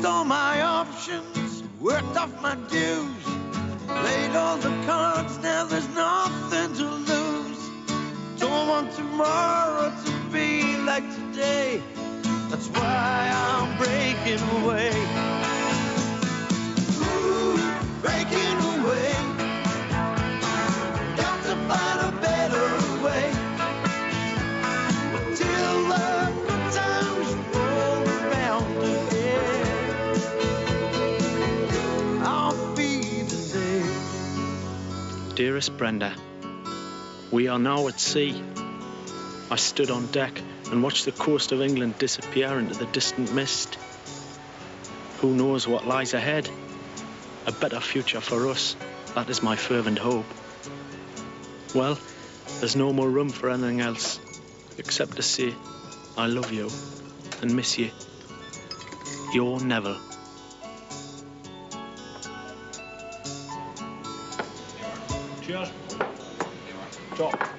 Used all my options, worked off my dues, played all the cards, now there's nothing to lose. Don't want tomorrow to be like today, that's why I'm breaking away. Ooh, breaking away. Got to find a better way. Till the good times roll around again, I'll be the day. Dearest Brenda, we are now at sea. I stood on deck and watched the coast of England disappear into the distant mist. Who knows what lies ahead? A better future for us, that is my fervent hope. Well, there's no more room for anything else, except to say I love you and miss you. Your Neville. Cheers. Stop.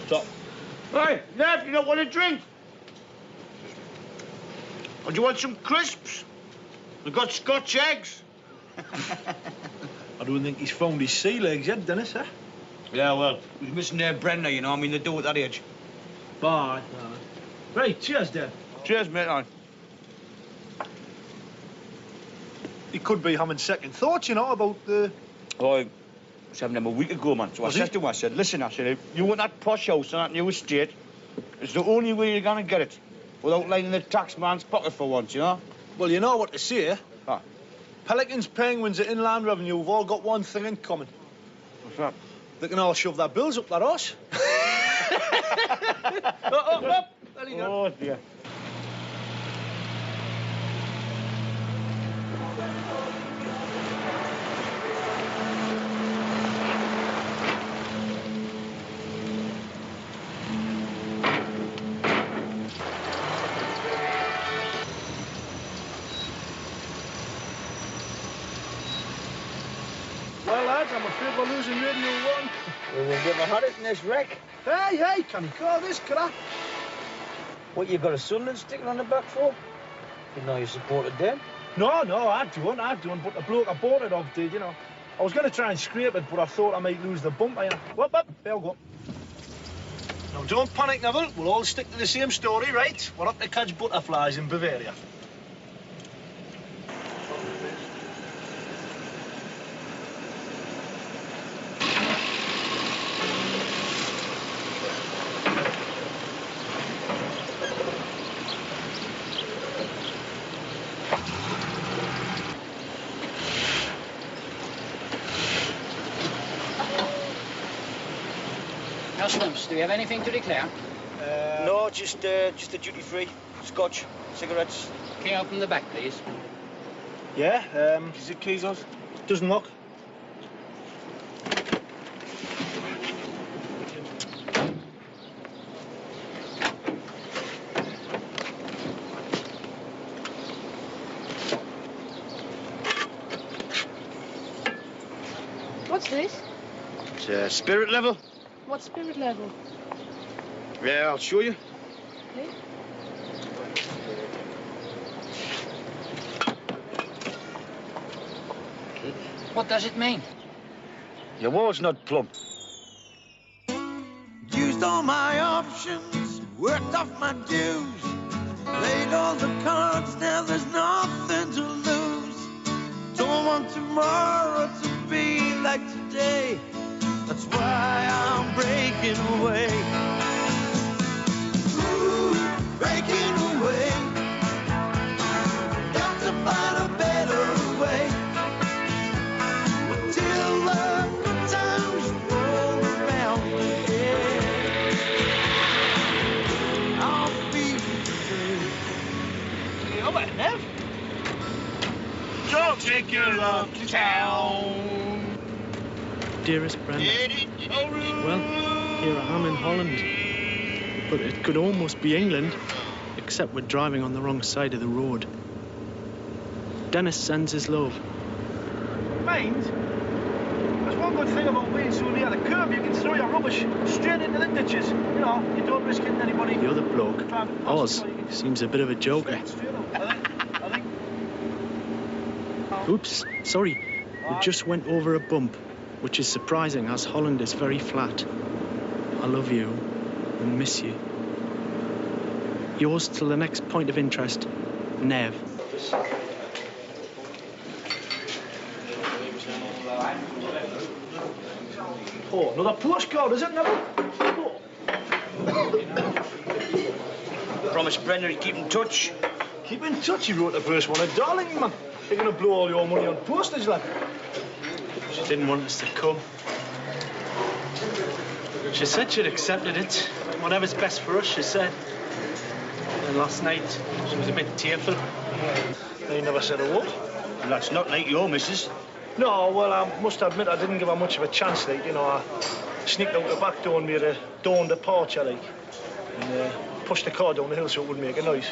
Stop. Hey, Nev, you don't want a drink? Or do you want some crisps? We've got Scotch eggs. I don't think he's found his sea legs yet, Dennis, eh? Yeah, well, he's missing their Brenda, you know. I mean, they do at that age. Bye. Right, cheers, Dad. Cheers, mate. On. He could be having second thoughts, you know, about the... Oh, I was having them a week ago, man. So I said to him, I said, listen, I said, if you want that posh house and that new estate, it's the only way you're going to get it without lining the tax man's pocket for once, you know? Well, you know what to say. What? Pelicans, penguins, and inland revenue have all got one thing in common. What's that? They can all shove their bills up their arse. There you go. Oh, dear. Well, lads, I'm afraid we're losing Radio 1. Well, we've never had it in this wreck. Hey, can you call this, can I? What, you got a Sunderland sticker on the back for? Didn't know you supported them. No, I don't, but the bloke I bought it off did, you know. I was going to try and scrape it, but I thought I might lose the bumper, you know. Whoop, there we go. Now, don't panic, Neville. We'll all stick to the same story, right? We're up to catch butterflies in Bavaria. Customs, do we have anything to declare? No, just the duty-free. Scotch, cigarettes. Can you open the back, please? Yeah, Is it keys, us? doesn't look. What's this? It's spirit level. What spirit level? Yeah, I'll show you. Okay. What does it mean? Your ward's not plump. Used all my options, worked off my dues, played all the cards, now there's nothing to lose. Don't want tomorrow to be like today, that's why I'm breaking away. Ooh, breaking away. Got to find a better way. Till the good times roll around again, I'll be the Come on, Nev. Don't take your love to town. Dearest Brenda, well, here I am in Holland, but it could almost be England, except we're driving on the wrong side of the road. Dennis sends his love. Mind? There's one good thing about being so near the curb, you can throw your rubbish straight into the ditches. You know, you don't risk hitting anybody. The other bloke, Oz, seems a bit of a joker. I think. Oops, sorry. We just went over a bump, which is surprising as Holland is very flat. I love you and miss you. Yours till the next point of interest, Nev. Oh, another postcard, is it, Neville? Oh. Promise Brenda he'd keep in touch. Keep in touch, he wrote the first one. A darling, man. You're going to blow all your money on postage, lad. She didn't want us to come. She said she'd accepted it. Whatever's best for us, she said. And last night, she was a bit tearful. They never said a word. And that's not like your missus. No, well, I must admit I didn't give her much of a chance, like, you know. I sneaked out the back door and made a dawn departure, like. And pushed the car down the hill so it wouldn't make a noise.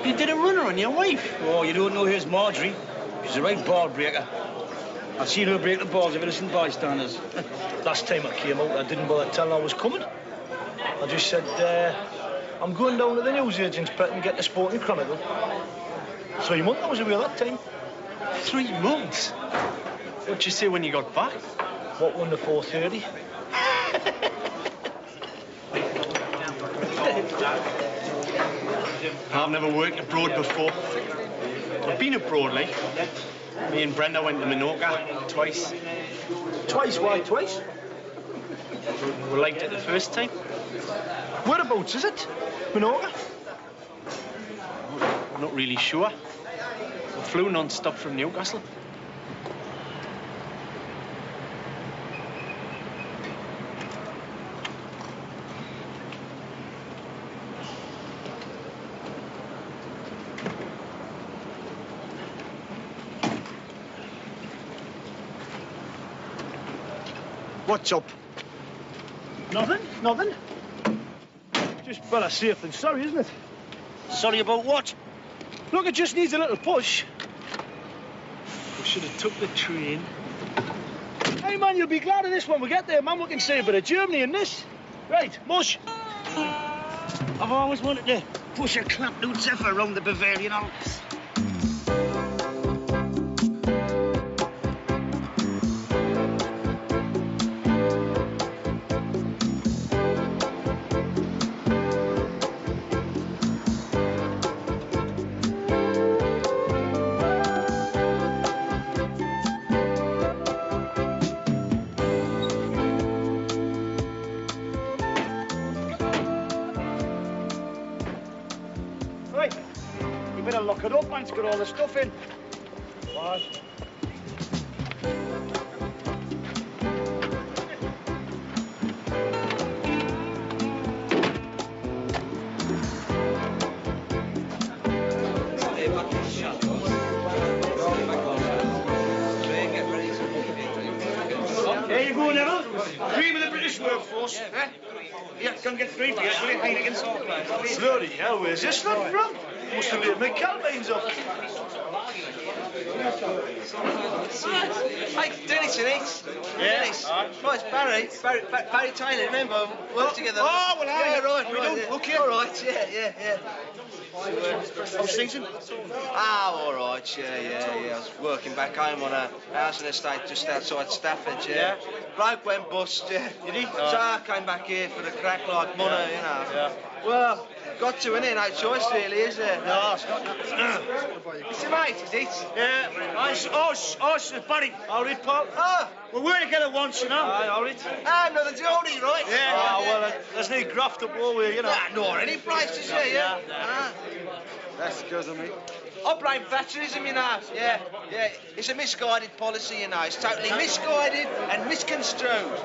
You did a runner on your wife. Oh, you don't know here's Marjorie. She's a right ball breaker. I've seen her break the balls of innocent bystanders. Last time I came out, I didn't bother telling her I was coming. I just said, I'm going down to the newsagent's pet and get the Sporting Chronicle. 3 months I was away that time. 3 months? What'd you say when you got back? What, won the 4:30? I've never worked abroad before. I've been abroad, like. Me and Brenda went to Menorca twice. Twice? Why twice? We liked it the first time. Whereabouts is it? Menorca? I'm not really sure. We flew non-stop from Newcastle. What's up? Nothing? Nothing? Just better safe than sorry, isn't it? Sorry about what? Look, it just needs a little push. We should have took the train. Hey, man, you'll be glad of this when we get there, man. We can see a bit of Germany in this. Right, mush. I've always wanted to push a clamped-out Zephyr around the Bavarian Alps. Right, you better lock it up, man. It's got all the stuff in. Right. There you go, Neville. Cream of the British workforce. Eh? Yeah, come get 3 beers, will you? Heineken's all right. Bloody hell, where's this lot from? Must have laid my calbines up. Hey, Dennis and Eats. Yeah. Dennis. Oh, it's Barry Taylor, remember? Worked together. Oh, well, yeah, right. we don't yeah. look here. All right, yeah. How's things? Ah, all right, yeah. I was working back home on a housing estate just outside Stafford, yeah. Bloke went bust, yeah. Did he? So I came back here for the crack like money, you know. Yeah. Well, got to, innit? No choice, really, is there? No, it's not. It's your mate, is it? Yeah, us, Barry. All right, Paul. Ah! We were together once, you know. Aye, all right. Ah, no, the Geordie, right? Yeah. Ah, well, there's no graft up all way, you know. Nor any prices, yeah. That's because of me. I blame Thatcherism, you know. Yeah. It's a misguided policy, you know. It's totally misguided and misconstrued.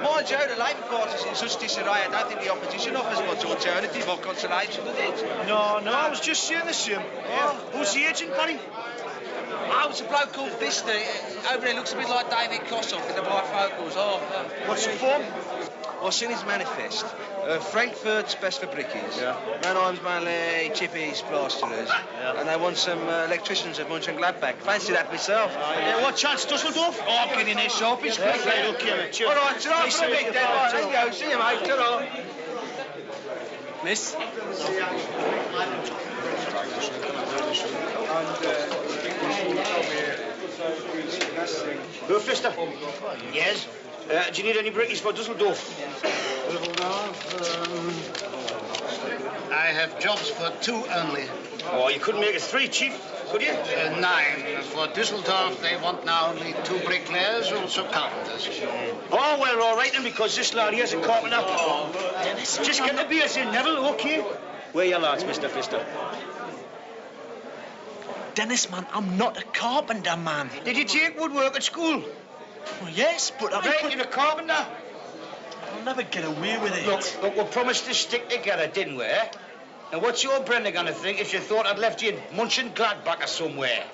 Mind you, the Labour Party's in such disarray, I don't think the opposition offers much alternative or consolation, does it? No, I was just saying the same. Yeah. Who's the agent, Barry? Oh, it's a bloke called Vista. Over there looks a bit like David Kossoff with the bifocals. Oh. What's the form? Well, I've seen his manifest. Frankfurt's best for brickies. Yeah. Mannheim's mainly chippies, plasterers. Yeah. And they want some electricians at Mönchengladbach. Fancy that myself. Yeah, what chance, Dusseldorf? Oh, I'm getting there sharpish quick. Right, okay, mate. Cheers. All right, ta-ra Nice for a to meet bit you. then. Right, there you go. See you, mate. Ta-ra. Miss? Fister. Yes? Do you need any brickies for Dusseldorf? I have jobs for 2 only. Oh, you couldn't make it 3, Chief, could you? 9. For Düsseldorf, they want now only 2 bricklayers, also carpenters. Oh, well, all right then, because this lad here's a carpenter. Just get the beers in, Neville, okay? Where are your lads, Mr. Fister? Dennis, man, I'm not a carpenter, man. Did you take woodwork at school? Well, yes, but I... Right, you're a carpenter. I'll never get away with it. Look, we promised to stick together, didn't we, eh? Now, what's your Brenda gonna think if she thought I'd left you in Mönchengladbach or somewhere?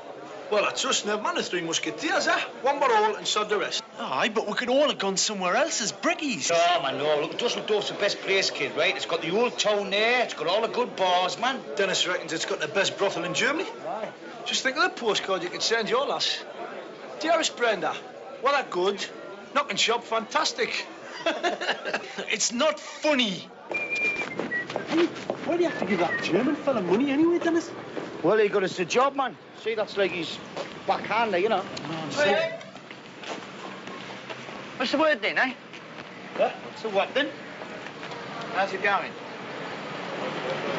Well, I trust no man of 3 musketeers, eh? One more all and sod the rest. Aye, but we could all have gone somewhere else as brickies. Oh, man, no. Look, Dusseldorf's the best place, kid, right? It's got the old town there. It's got all the good bars, man. Dennis reckons it's got the best brothel in Germany. Aye. Just think of the postcard you could send your lass. Dearest Brenda, what a good. Knocking shop, fantastic. It's not funny. Hey, why do you have to give that German fella money anyway, Dennis? Well, he got us the job, man. See, that's like his backhander, you know. Hey. What's the word then, eh? What? What's the what, then? How's it going?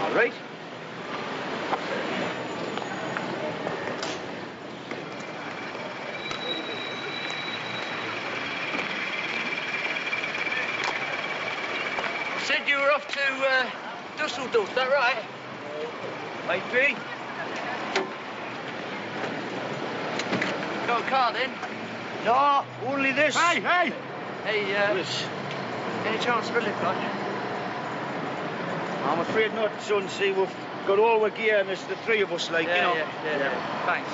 All right. Said you were off to Dusseldorf, is that right? Might be. Got a car then? No, only this. Hey! Hey, any chance of a lift, like? I'm afraid not, son. See, we've got all the gear and it's the 3 of us, like, you know. Yeah. Thanks.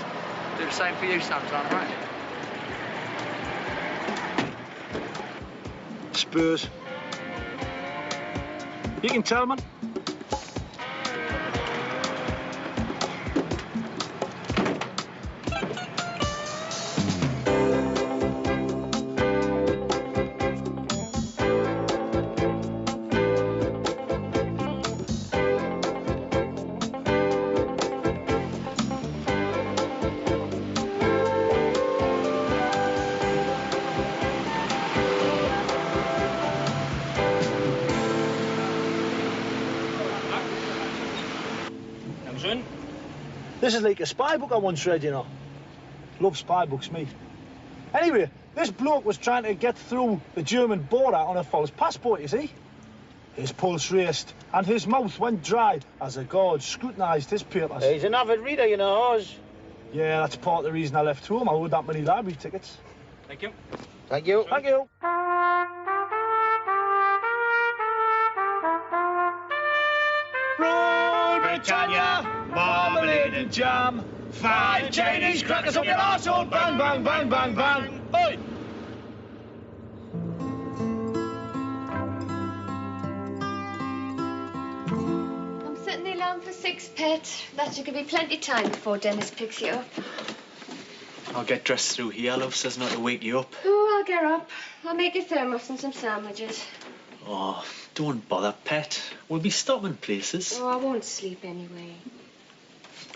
Do the same for you sometime, right? Spurs. You can tell, man. This is like a spy book I once read, you know. Love spy books, me. Anyway, this bloke was trying to get through the German border on a false passport, you see. His pulse raced and his mouth went dry as the guards scrutinised his papers. He's an avid reader, you know, Oz. Yeah, that's part of the reason I left home. I owed that many library tickets. Thank you. Thank you. Thank you. Britannia, marmalade and jam. 5 Chinese crackers up your arsehole. Bang, bang, bang, bang, bang. Oi! I'm setting the alarm for 6, Pet. That should give me plenty of time before Dennis picks you up. I'll get dressed through here, love, so as not to wake you up. Oh, I'll get up. I'll make you thermos and some sandwiches. Oh, don't bother, Pet. We'll be stopping places. Oh, I won't sleep anyway.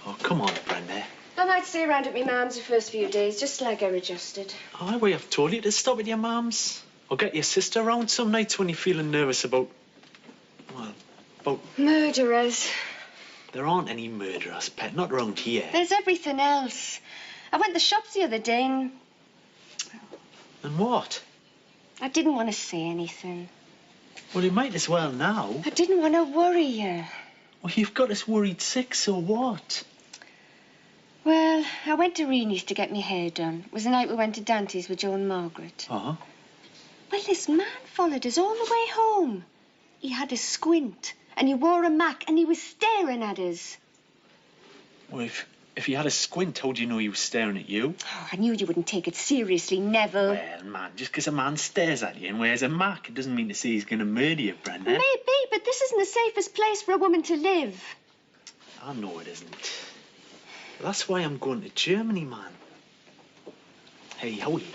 Oh, come on, Brenda. I might stay around at my mum's the first few days, just till I get adjusted. Oh, we have told you to stop at your mum's. Or get your sister round some nights when you're feeling nervous about... well, about... Murderers. There aren't any murderers, Pet, not round here. There's everything else. I went to the shops the other day and... And what? I didn't want to say anything. Well, you might as well now. I didn't want to worry you. Well, you've got us worried sick, so what? Well, I went to Reenie's to get my hair done. It was the night we went to Dante's with Joe and Margaret. Uh-huh. Well, this man followed us all the way home. He had a squint, and he wore a mac, and he was staring at us. Well, If he had a squint, how'd you know he was staring at you? Oh, I knew you wouldn't take it seriously, Neville. Well, man, just because a man stares at you and wears a mark, it doesn't mean to say he's going to murder you, Brenda. Maybe, but this isn't the safest place for a woman to live. I know it isn't. That's why I'm going to Germany, man. Hey, how are you?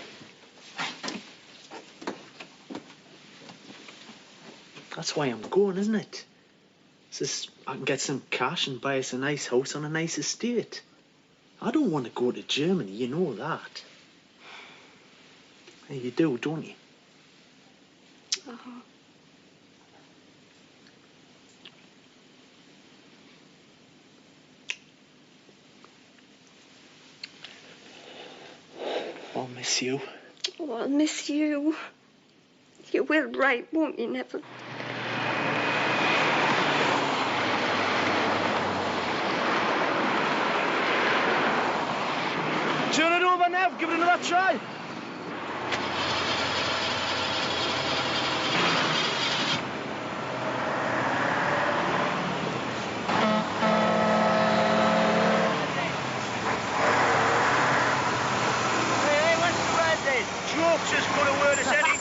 That's why I'm going, isn't it? So I can get some cash and buy us a nice house on a nice estate. I don't want to go to Germany, you know that. Hey, you do, don't you? Oh. I'll miss you. Oh, I'll miss you. You will write, won't you, Neville? Turn it over, Nev. Give it another try. Hey, what's the word then? Joke's as good a word as any.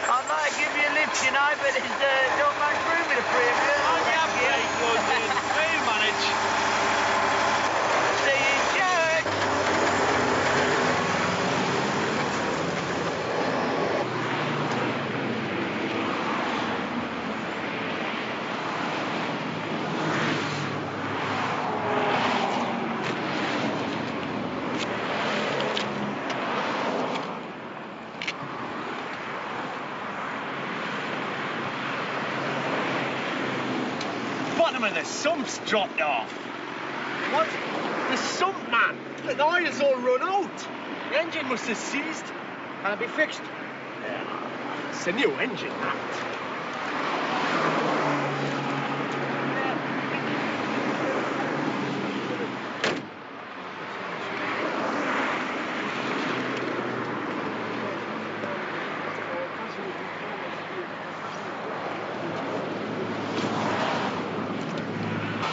I might give you a lift, you know, but there's not much room in the premium. On you up here. We'll manage. See you in church. Bottom of the sump's dropped off. What? The sump, man. The oil's all run out. The engine must have seized. Can it be fixed? Yeah. It's a new engine, that.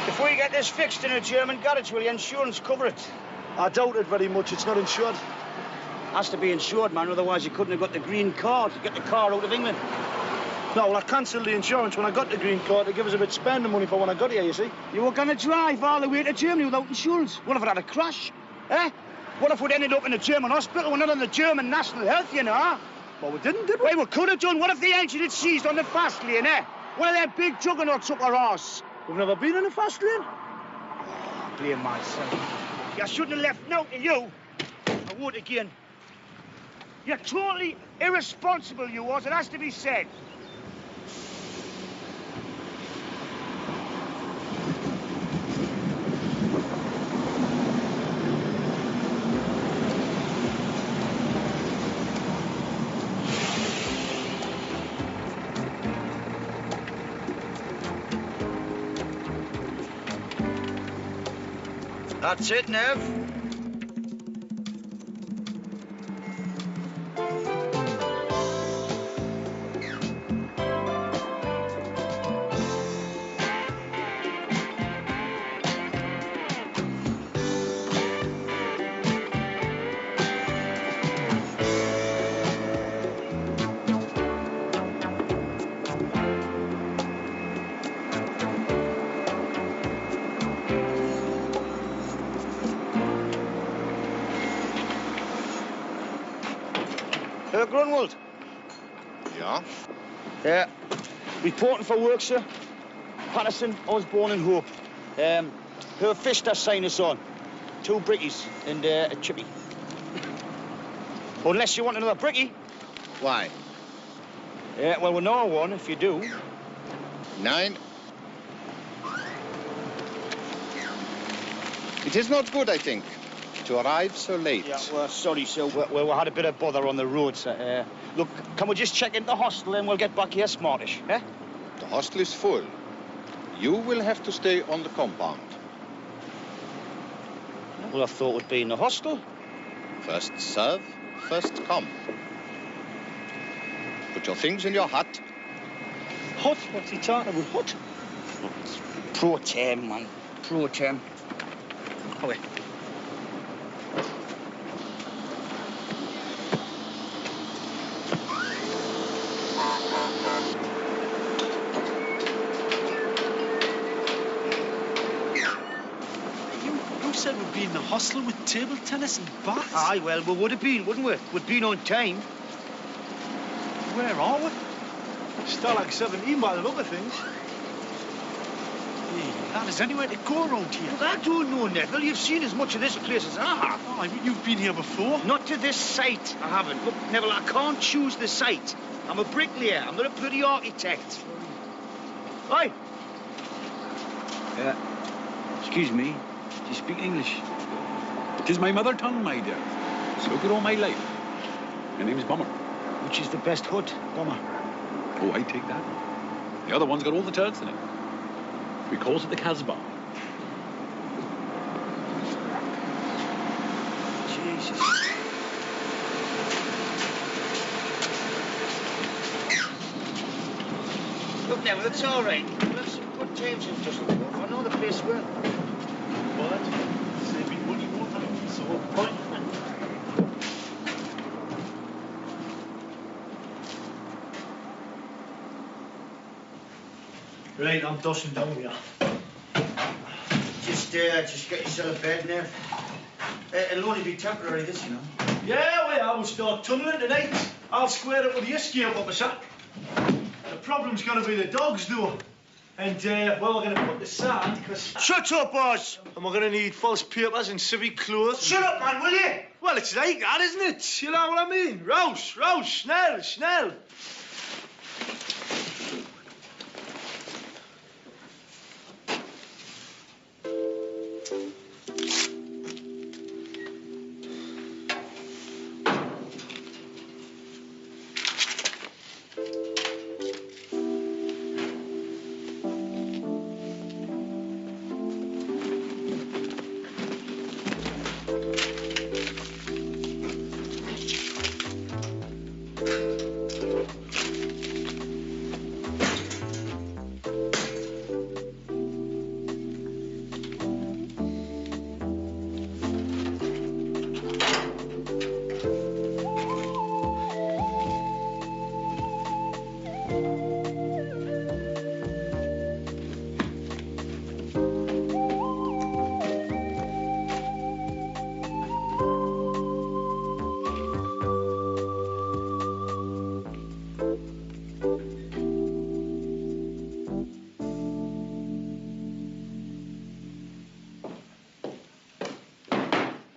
If we get this fixed in a German garage, will your insurance cover it? I doubt it very much. It's not insured. Has to be insured, man, otherwise you couldn't have got the green card to get the car out of England. No, well, I cancelled the insurance when I got the green card to give us a bit spending money for when I got here, you see. You were going to drive all the way to Germany without insurance. What if it had a crash? Eh? What if we'd ended up in a German hospital? We're not on the German National Health, you know. Well, we didn't, did we? Well, we could have done. What if the engine had seized on the fast lane, eh? One of them big juggernauts up our arse. We've never been in a fast lane. Blame myself. You shouldn't have left note to you. I won't again. You're totally irresponsible, you was. It has to be said. That's it, Nev. Grunwald. Yeah? Yeah. Reporting for work, sir. Patterson, Osborne and Hope. Her Fister sign us on. 2 brickies and a chippy. Unless you want another brickie. Why? Yeah, well, we know one if you do. 9. It is not good, I think, to arrive so late. Yeah, well, sorry, sir. Well, we had a bit of bother on the road, sir. Look, can we just check in the hostel and we'll get back here smartish, eh? The hostel is full. You will have to stay on the compound. Well, I thought we'd be in the hostel. First serve, first come. Put your things in your hut. Hut? What's he talking about? Hut? Pro tem, man. Pro tem. Away. You said we'd be in the hostel with table tennis and bats? Aye, well, we would have been, wouldn't we? We'd been on time. Where are we? Stalag 17 by the look of things. Hey, lad, is anywhere to go around here? Look, I don't know, Neville. You've seen as much of this place as I have. Aye, but you've been here before. Not to this site, I haven't. Look, Neville, I can't choose the site. I'm a bricklayer. I'm not a bloody architect. Aye. Excuse me. Do you speak English? It is my mother tongue, my dear. Spoken all my life. My name's Bummer. Which is the best hut, Bummer? Oh, I take that. The other one's got all the turds in it. We calls it the Casbah. Jesus. Look, Neville, it's all right. We'll have some good times in Dusseldorf. I know the place well. What? Saving money more time. So what point? Right, I'm dusting down here. Just get yourself a bed, Nev. It'll only be temporary, this, you know. Yeah, well, I will start tunnelling tonight. I'll square it with the escape officer. The problem's gonna be the dogs, though. And, well, we're gonna put the sand, because... Shut up, boss! And we're gonna need false papers and civic clothes. Shut up, man, will you? Well, it's like that, isn't it? You know what I mean? Rouse, rouse, schnell, schnell.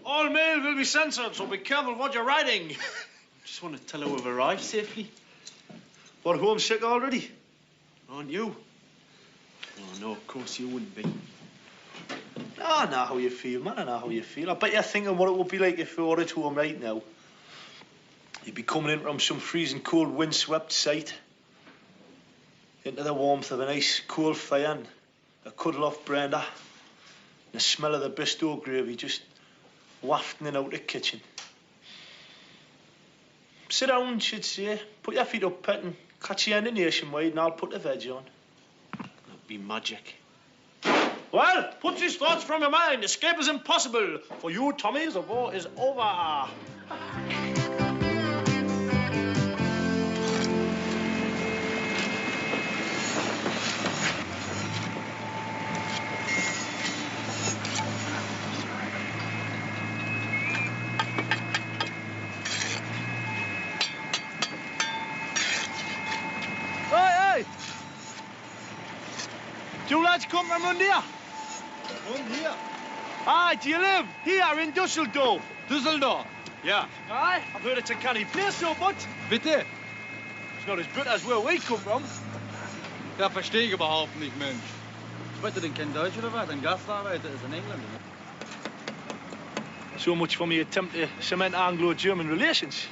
All mail will be censored, so be careful what you're writing. Just want to tell her we've arrived safely. What, homesick already? Aren't you? Oh, no, of course you wouldn't be. I know how you feel, man. I know how you feel. I bet you're thinking what it would be like if we were at home right now. You'd be coming in from some freezing cold, windswept site. Into the warmth of a nice coal fire and a cuddle-off Brenda. And the smell of the Bristow gravy just wafting in out the kitchen. Sit down, she'd say. Put your feet up, pet, and catch you in the nationwide, and I'll put the veg on. That'd be magic. Well, put these thoughts from your mind. Escape is impossible. For you, Tommy, the war is over. You lads come from round here? Round here? Aye, do you live here in Dusseldorf? Düsseldorf? Ja. Aye, I've heard it's a canny place, so, but... Bitte? It's not as good as where we come from. Ja, verstehe ich überhaupt nicht, Mensch. Spricht ihr denn kein Deutsch oder was? Ein Gastarbeiter ist ein Engländer. So much for me attempt to cement Anglo-German relations.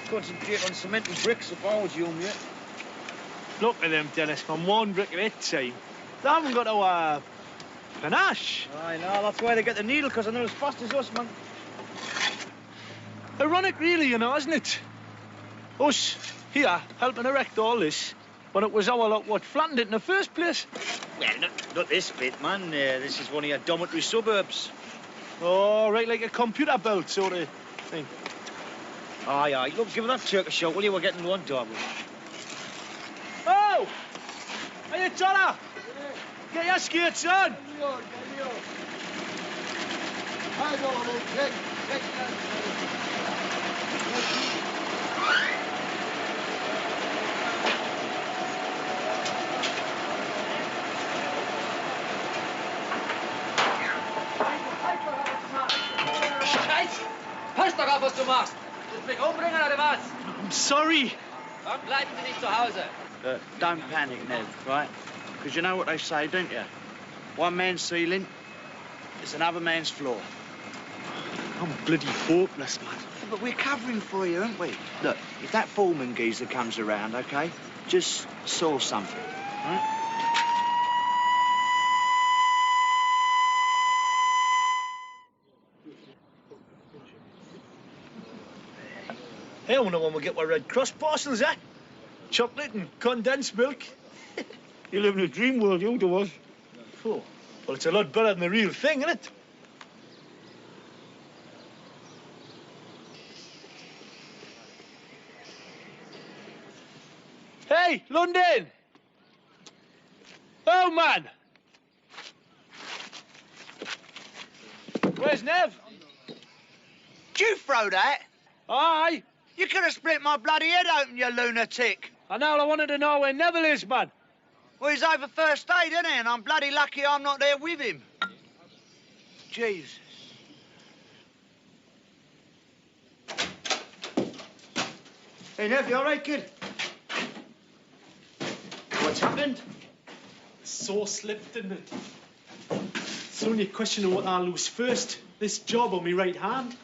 Concentrate on cement and bricks if I was you, mate. Look at them, Dennis, from one brick at a time. They haven't got no, panache. I know, that's why they get the needle, because they're not as fast as us, man. Ironic, really, you know, isn't it? Us, here, helping erect all this, when it was our lot what flattened it in the first place. Well, not this bit, man. This is one of your dormitory suburbs. Oh, right, like a computer belt sort of thing. Aye, aye. Look, give that Turk a shot, will you? We're getting one dog. Oh! Hey, Donna! Get your skates on! Scheiß! Pass doch auf, was du machst! Willst du mich umbringen oder was? I'm sorry. Warum bleiben Sie nicht zu Hause? Don't panic, Ned, right? Because you know what they say, don't you? One man's ceiling is another man's floor. I'm bloody hopeless, man. But we're covering for you, aren't we? Look, if that foreman geezer comes around, OK, just saw something, right? Hey, I wonder when we'll get our Red Cross parcels, eh? Chocolate and condensed milk. You live in a dream world, you do us. Oh, well, it's a lot better than the real thing, isn't it? Hey, London! Oh, man! Where's Nev? Did you throw that? Aye. You could have split my bloody head open, you lunatic. And now I wanted to know where Neville is, man. Well, he's over first aid, isn't he? And I'm bloody lucky I'm not there with him. Jesus. Hey, Nev, you all right, kid? What's happened? So slipped, didn't it? It's only a question of what I'll lose first. This job on me right hand.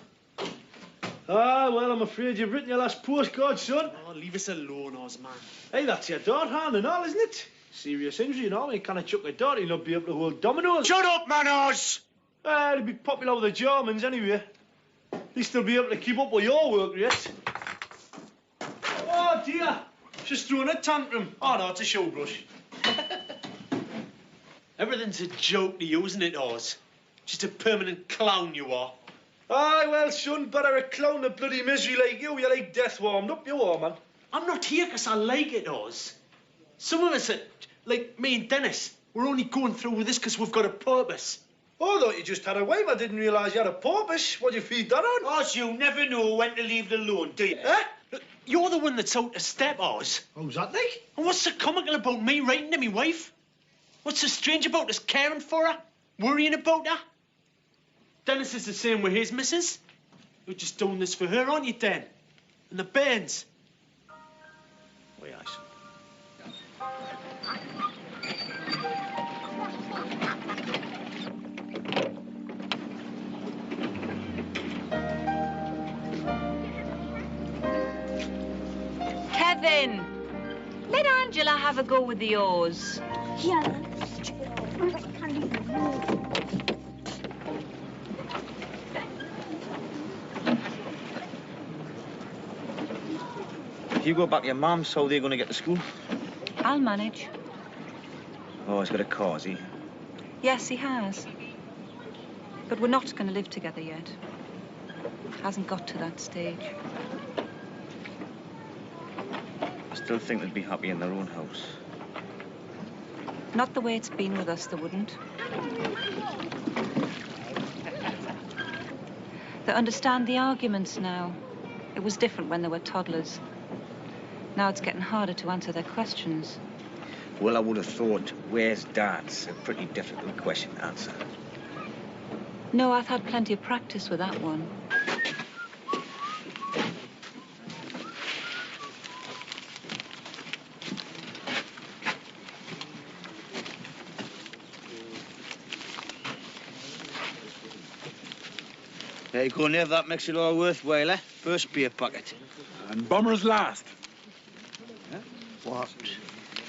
Ah, well, I'm afraid you've written your last postcard, son. Oh, leave us alone, Oz, man. Hey, that's your dart hand and all, isn't it? Serious injury, you know. You kind of chuck a dart, you'll not be able to hold dominoes. Shut up, man, Oz! It'll be popular with the Germans, anyway. At least they'll be able to keep up with your work rate. Oh, dear. Just throwing a tantrum. Oh, no, it's a show brush. Everything's a joke to you, isn't it, Oz? Just a permanent clown you are. Aye, well, son, better a clown than bloody misery like you. You're like death warmed up, you are, man. I'm not here because I like it, Oz. Some of us, like me and Dennis, we're only going through with this because we've got a purpose. Oh, I thought you just had a wife. I didn't realise you had a purpose. What'd you feed that on? Oz, you never know when to leave it alone, do you? Eh? Look, you're the one that's out to step, Oz. How's that like? And what's so comical about me writing to me wife? What's so strange about us caring for her? Worrying about her? Dennis is the same with his missus. You're just doing this for her, aren't you, Den? And the bairns. We are, son. Kevin, let Angela have a go with the oars. If you go back to your mum's, how are they going to get to school? I'll manage. Oh, he's got a car, has he? Yes, he has. But we're not going to live together yet. Hasn't got to that stage. I still think they'd be happy in their own house. Not the way it's been with us, they wouldn't. They understand the arguments now. It was different when they were toddlers. Now it's getting harder to answer their questions. Well, I would have thought, where's Dad's a pretty difficult question to answer. No, I've had plenty of practice with that one. There you go, Nev. That makes it all worthwhile, eh? First beer pocket. And bummers last. What?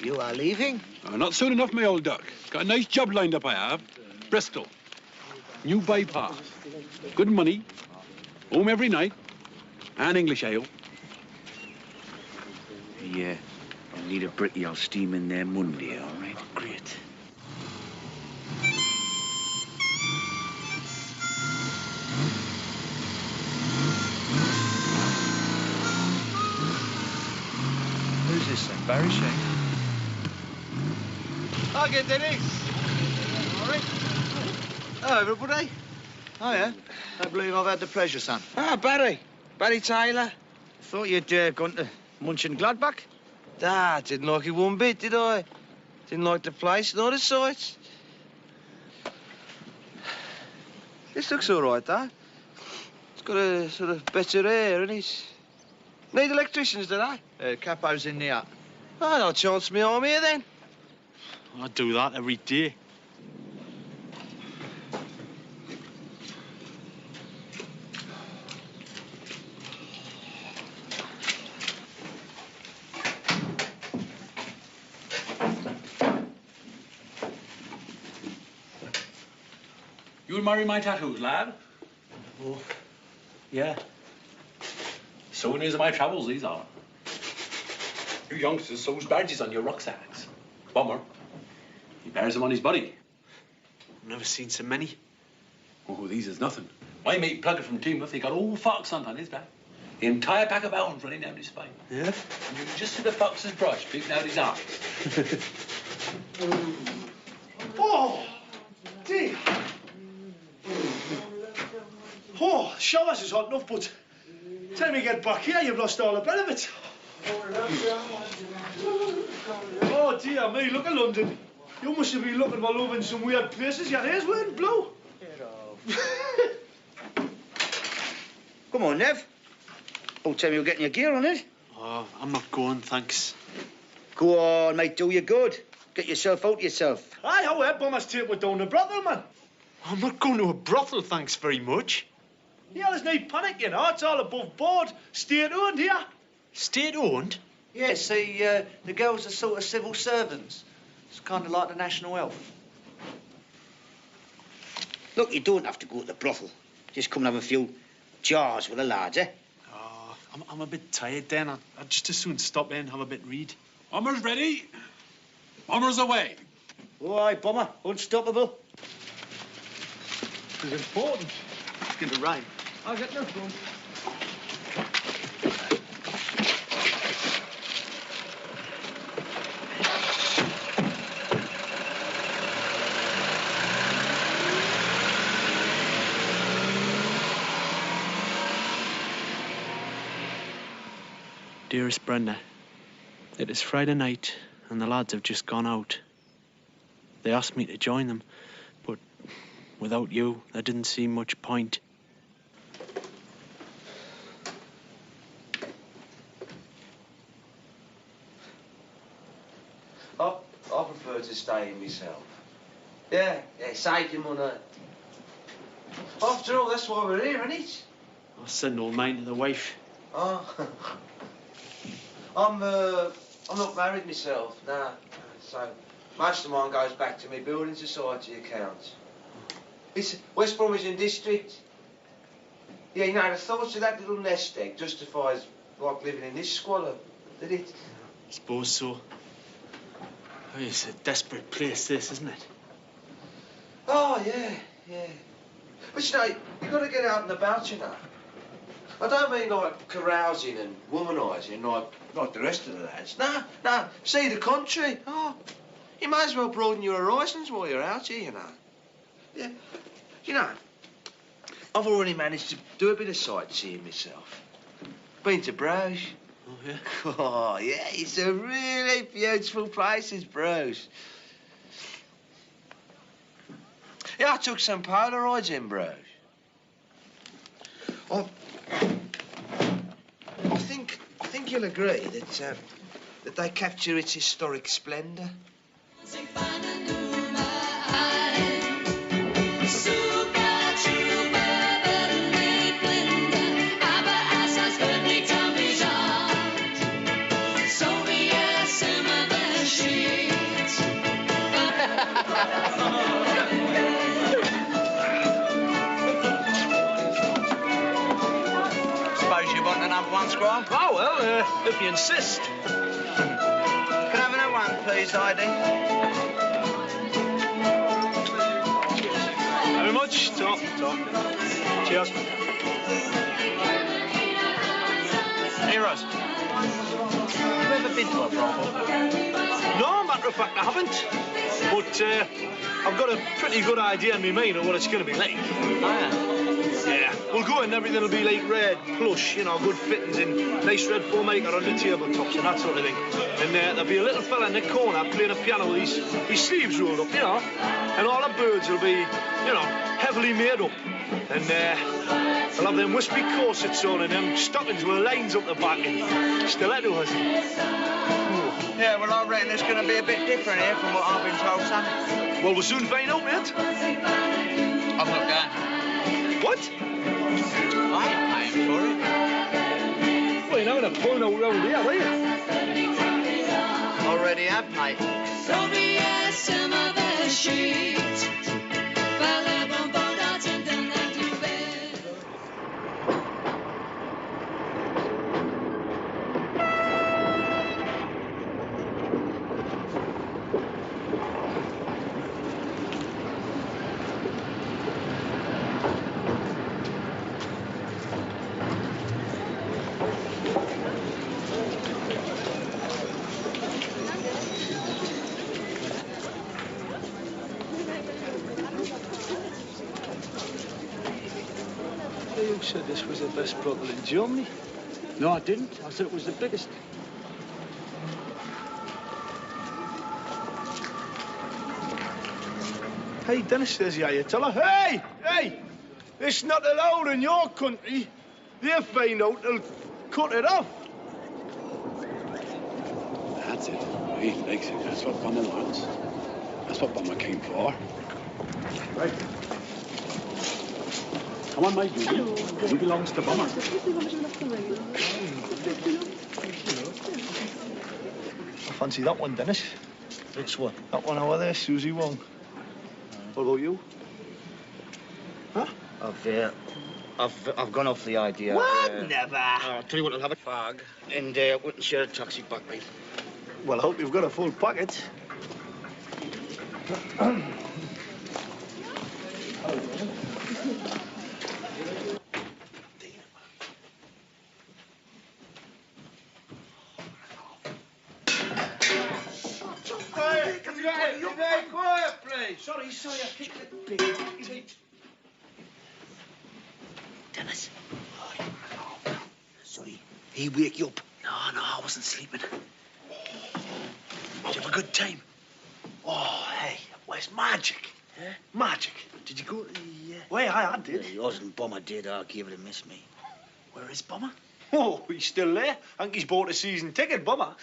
You are leaving? Not soon enough, my old duck. Got a nice job lined up, I have. Bristol. New bypass. Good money. Home every night. And English ale. Yeah. I'll need a brickie. I'll steam in there Monday, all right? Great. It's embarrassing. Okay, Dennis. All right. Hello, everybody. Oh, yeah? I believe I've had the pleasure, son. Ah, Barry. Barry Taylor. Thought you'd gone to Munchin Gladbach. Ah, didn't like it one bit, did I? Didn't like the place nor the sights. This looks all right, though. It's got a sort of better air, and it's... Need electricians, do they? Capo's in the hut. Oh, I'll chance me arm here, then. I do that every day. You'll marry my tattoos, lad? Oh, yeah. Souvenirs of my travels, these are. You youngsters sews badges on your rucksacks. Bummer. He bears them on his body. I've never seen so many. Oh, these is nothing. My mate Plugger from Teignmouth, he got old fox hunt on his back. The entire pack of hounds running down his spine. Yeah? And you can just see the fox's brush peeping out his arms. Oh, dear. Oh, showers is hot enough, but time we get back here, you've lost all the benefits. Oh, dear me, look at London. You must have been looking all over in some weird places. Your hair's wearing blue. Come on, Nev. All time you're getting your gear on it. Oh, I'm not going, thanks. Go on, mate, do you good. Get yourself out yourself. Aye, how are bummers take with down the brothel, man? I'm not going to a brothel, thanks very much. Yeah, there's no panic, you know. It's all above board. State-owned here. State-owned? Yeah, see, the girls are sort of civil servants. It's kind of like the National Health. Look, you don't have to go to the brothel. Just come and have a few jars with the lads, eh? Oh, I'm a bit tired then. I'd just as soon stop in and have a bit read. Bomber's ready. Bomber's away. All right, Bomber. Unstoppable. It's important. It's going to rain. I'll get no phone. Dearest Brenda, it is Friday night and the lads have just gone out. They asked me to join them, but without you, there didn't seem much point. I prefer to stay in myself. Yeah, saving money. After all, that's why we're here, isn't it? I'll send all mine to the wife. Oh. I'm not married myself, nah. So, most of mine goes back to my building society accounts. It's West Bromwich District. Yeah, you know, the thoughts of that little nest egg justifies like living in this squalor, did it? I suppose so. Oh, it's a desperate place, this, isn't it? Oh, yeah. But, you know, you've got to get out and about, you know. I don't mean like carousing and womanising like the rest of the lads. No, see the country. Oh, you might as well broaden your horizons while you're out here, you know. Yeah, you know, I've already managed to do a bit of sightseeing myself. Been to Bruges. Oh, yeah? Oh, yeah, it's a really beautiful place, is Bruges. Yeah, I took some Polaroids in Bruges. I think you'll agree that they capture its historic splendour. Scribe? Oh, well, if you insist. Can I have another one, please, ID? Very much. Top. Cheers. Heroes. You ever been to a brothel? No, matter of fact, I haven't. But I've got a pretty good idea in my mind of what it's going to be like. Yeah, we'll go in, everything will be like red, plush, you know, good fittings and nice red formaker on the tabletops and that sort of thing. And there'll be a little fella in the corner playing a piano with his sleeves rolled up, you know. And all the birds will be, you know, heavily made up. And they'll have them wispy corsets on and them stockings with lines up the back and stilettos. Yeah, well, I reckon it's going to be a bit different here from what I've been told, son. Well, we'll soon find out, mate. I'm not going. What? I ain't paying for it. Well, you're not going to pull no round here, are you? Already have, mate. You said this was the best brothel in Germany. No, I didn't. I said it was the biggest. Hey, Dennis says you tell her. Hey! Hey! It's not allowed in your country. They'll find out, they'll cut it off. That's it. He likes it. That's what Bomber wants. That's what Bomber came for. Right. Come on, mate. He belongs to Bomber. I fancy that one, Dennis. Which one? That one over there, Susie Wong. What about you? Huh? I've gone off the idea. What? Never. I'll tell you what, I'll have a fag and wouldn't share a taxi back, mate. Well, I hope you've got a full pocket. Quiet, please. Sorry, I kicked it. Dennis. Sorry. He wake you up? No, I wasn't sleeping. Did you have a good time? Oh, hey, where's Magic? Yeah? Magic. Did you go to the... Well, I did. Yeah, yours and Bomber did. I gave it a miss, me. Where is Bomber? Oh, he's still there. I think he's bought a season ticket, Bomber.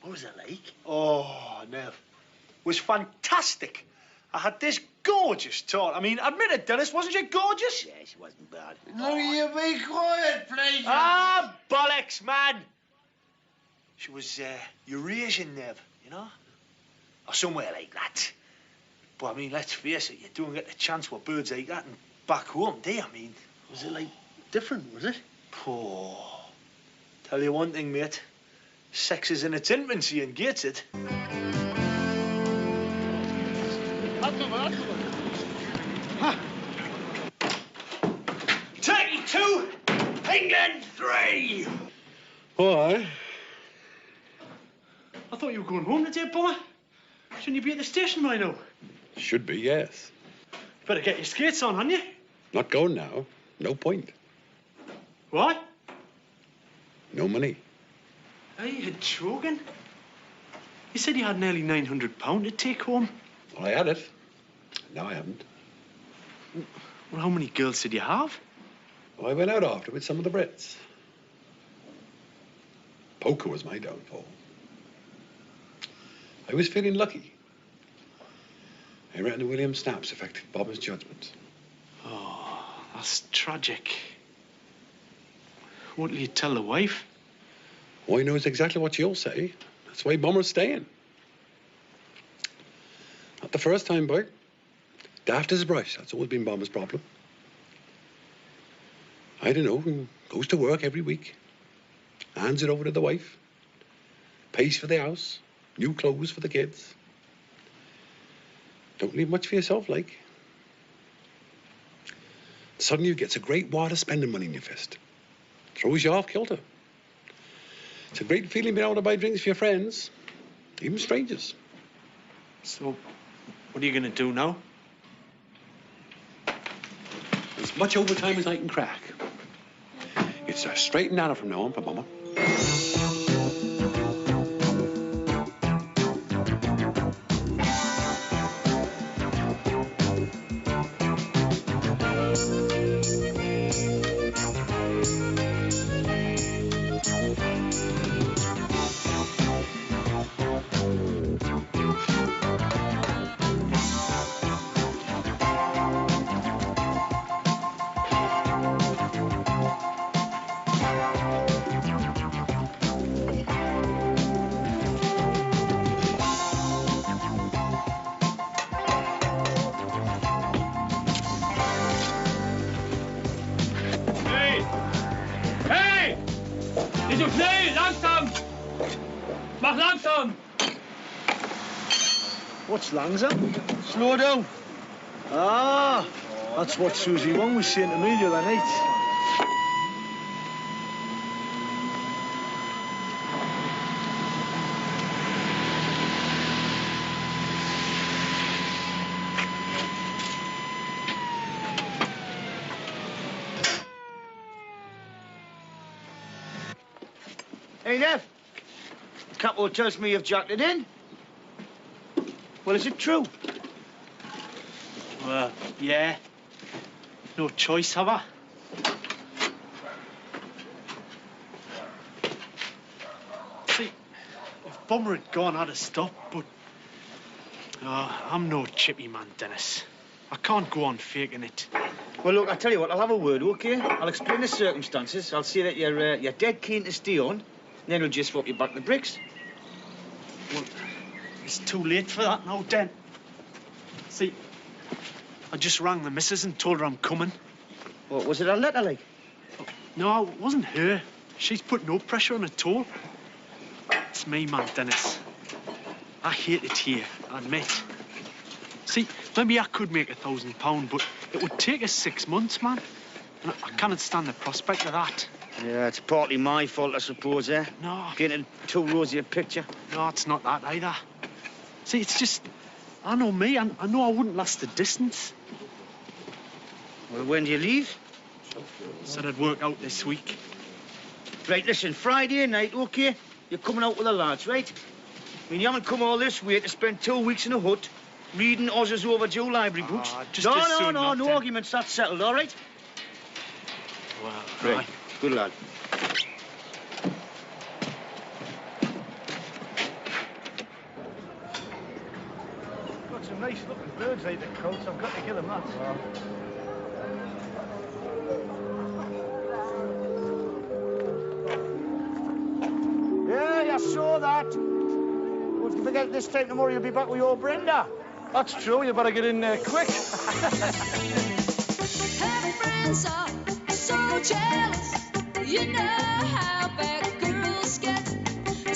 What was it like? Oh, Nev. It was fantastic. I had this gorgeous talk. I mean, admit it, Dennis, wasn't she gorgeous? Yeah, she wasn't bad. No, you be quiet, please. Ah, bollocks, man. She was Eurasian, Nev, you know? Or somewhere like that. But, I mean, let's face it, you don't get the chance with birds like that and back home, do you? I mean... Was it, like, different, was it? Oh. Tell you one thing, mate. Sex is in its infancy in Gateshead. Huh. Turkey 2, England 3. Why? I thought you were going home today, Bomber. Shouldn't you be at the station by now? Should be, yes. Better get your skates on, hadn't you? Not going now. No point. What? No money. Are you joking? You said you had nearly £900 to take home. Well, I had it. Now I haven't. Well, how many girls did you have? Well, I went out after with some of the Brits. Poker was my downfall. I was feeling lucky. I reckon William Snaps affected Bob's judgment. Oh, that's tragic. What'll you tell the wife? Well, he knows exactly what you'll say. That's why Bomber's staying. Not the first time, boy. Daft as a brush. That's always been Bomber's problem. I don't know. He goes to work every week. Hands it over to the wife. Pays for the house. New clothes for the kids. Don't leave much for yourself, like. Suddenly you gets a great wad of spending money in your fist. Throws you off kilter. It's a great feeling being able to buy drinks for your friends, even strangers. So, what are you going to do now? As much overtime as I can crack. It's a straight and narrow from now on for Mama. What's langsam? Slow down. Ah, that's what Susie Wong was saying to me the other night. Hey, Nev. Capo tells me you've jacked it in. Well, is it true? Well, yeah. No choice, have I? See, if Bummer had gone, I'd have stopped, but... I'm no chippy man, Dennis. I can't go on faking it. Well, look, I'll tell you what, I'll have a word, OK? I'll explain the circumstances. I'll say that you're dead keen to stay on, and then we'll just swap you back the bricks. Well, it's too late for that now, Den. See, I just rang the missus and told her I'm coming. What, was it a letter, like? No, it wasn't her. She's put no pressure on at all. It's me, man, Dennis. I hate it here, I admit. See, maybe I could make £1,000, but it would take us 6 months, man. And I cannot stand the prospect of that. Yeah, it's partly my fault, I suppose, eh? No. Getting too rosy a picture. No, it's not that either. See, it's just... I know me, I know I wouldn't last the distance. Well, when do you leave? Said I'd work out this week. Right, listen, Friday night, OK? You're coming out with the lads, right? I mean, you haven't come all this way to spend 2 weeks in a hut reading Oz's overdue library books. No arguments, that's settled, all right? Well, right. Good lad. Got some nice looking birds out the coats. I've got to kill them, that. Yeah, I saw that. Don't forget this time tomorrow you'll be back with your Brenda. That's true. You better get in there quick. Her friends are so jealous. You know how bad girls get.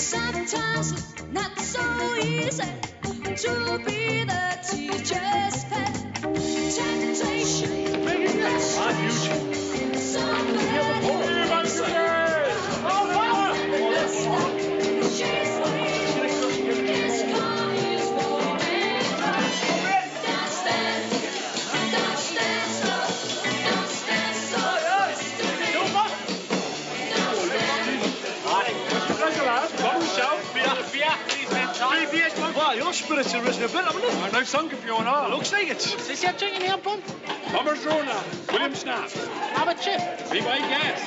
Sometimes it's not so easy to be the teacher's pet. Temptation. I'm Eugene. Well, your spirits have risen a bit, haven't they? I'm now sunk if you want all. Looks like it. What's this you're drinking here, Bump? Bummer's Rona, William Snap. Have a chip. 3 by gas.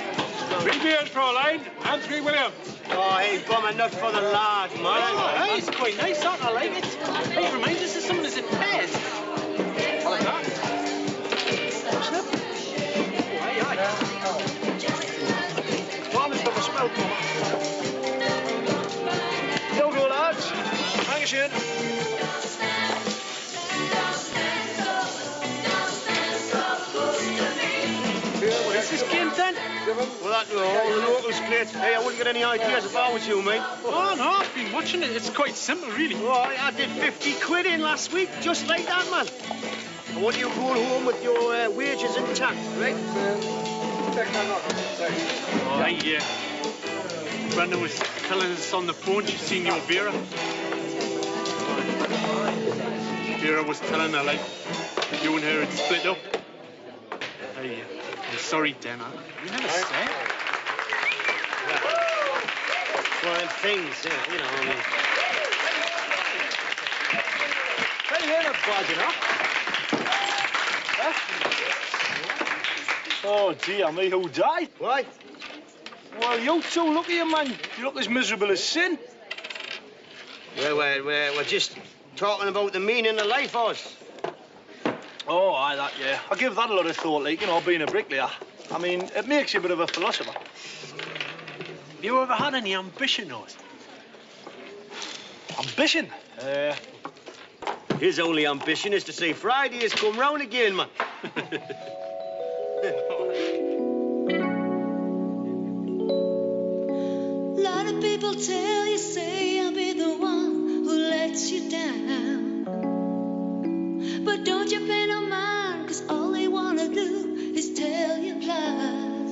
3 beers for a line and 3 Williams. Oh, hey, Bummer, not for the lad, man. Oh, hey, it's quite nice, that. I like it. Hey, it reminds us of someone as it pairs. I like that. Farmers got a smell, Bummer. Yo go, lads. Hang us in. Where's this game then? Well, that, all the locals play it. Hey, I wouldn't get any ideas if I was you, mate. Oh, no, I've been watching it. It's quite simple, really. Oh, I did 50 quid in last week, just like that, man. I want you going home with your wages intact, right? Right, yeah. Brenda was telling us on the phone she'd seen your Vera. Vera was telling her, like, you and her had split up. I'm sorry, Dan. You never said. One of them things, you know, I mean. Hey, they're not bad, you know. Huh? Oh, dear me, who died? Why? Well, you two, look at you, man. You look as miserable as sin. We're just talking about the meaning of life, us. Oh, aye, that, yeah. I give that a lot of thought, like, you know, being a bricklayer. I mean, it makes you a bit of a philosopher. Have you ever had any ambition, Oz? Ambition? His only ambition is to see Friday has come round again, man. Lot of people tell you, say I'll be the one who lets you down. But don't you pay no mind, 'cause all they wanna do is tell you lies.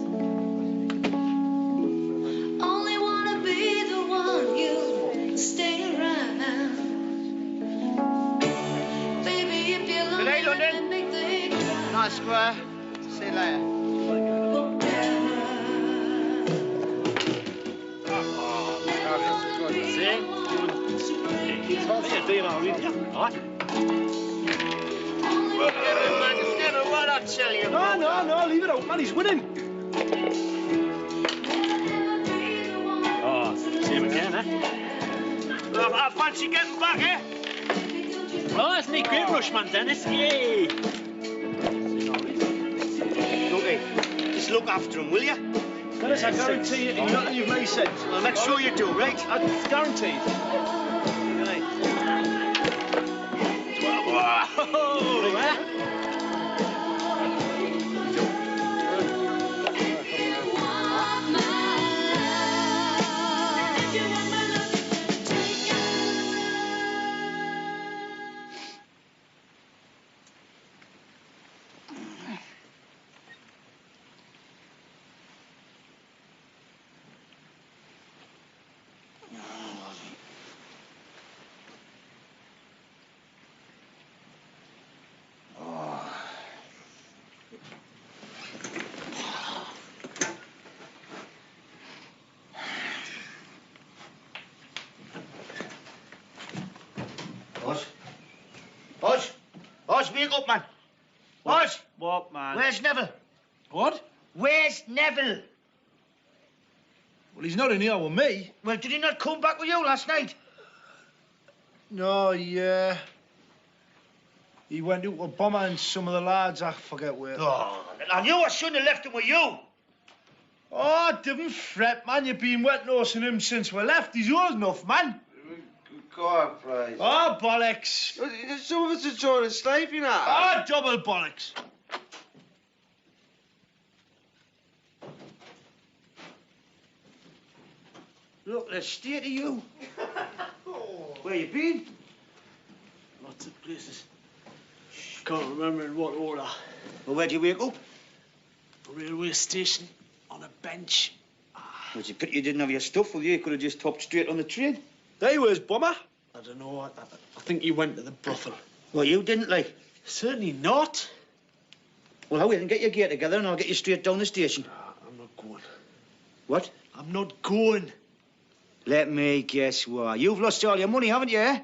Only wanna be the one you stay around. Baby, if you're Good day, lonely, London. make things right. Nice square. See you later. No, leave it out, man. He's winning. Oh, same again, eh? Well, I fancy getting back, eh? Oh, isn't he great, Rushman Dennis? Yay! Okay, just look after him, will you? Dennis, I guarantee you, nothing you've made sense. Well, make sure you do, right? It's guaranteed. Right. Whoa! Eh? Oz, wake up, man. Oz! What, man? Where's Neville? What? Where's Neville? Well, he's not in here with me. Well, did he not come back with you last night? No, yeah. He went out with Bomber and some of the lads, I forget where. Oh, I knew I shouldn't have left him with you. Oh, don't fret, man. You've been wet-nosing him since we left. He's old enough, man. God, please. Oh, bollocks. Some of us are trying to sleep, you know. Oh, double bollocks. Look, the state of you. Where you been? Lots of places. Can't remember in what order. Well, where'd you wake up? A railway station, on a bench. Well, it's a pity you didn't have your stuff with you. You could have just hopped straight on the train. Hey, where's Bomber? I don't know. I think he went to the brothel. Well, you didn't, like? Certainly not. Well, how then? Get your gear together and I'll get you straight down the station. I'm not going. What? I'm not going. Let me guess why. You've lost all your money, haven't you, eh?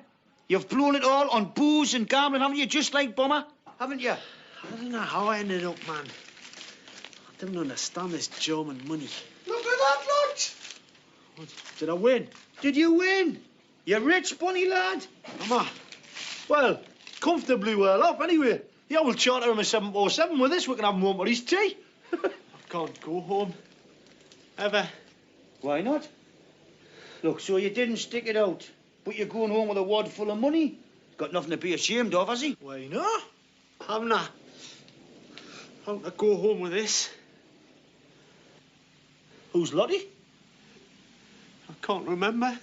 You've blown it all on booze and gambling, haven't you? Just like Bomber, haven't you? I don't know how I ended up, man. I don't understand this German money. Look at that lot! What, did I win? Did you win? You're rich, bunny lad. Mama. Well, comfortably well up, anyway. Yeah, we'll charter him a 747 with this. We can have him home for his tea. I can't go home. Ever. Why not? Look, so you didn't stick it out, but you're going home with a wad full of money. Got nothing to be ashamed of, has he? Why not? I'm not. I'm to go home with this. Who's Lottie? I can't remember.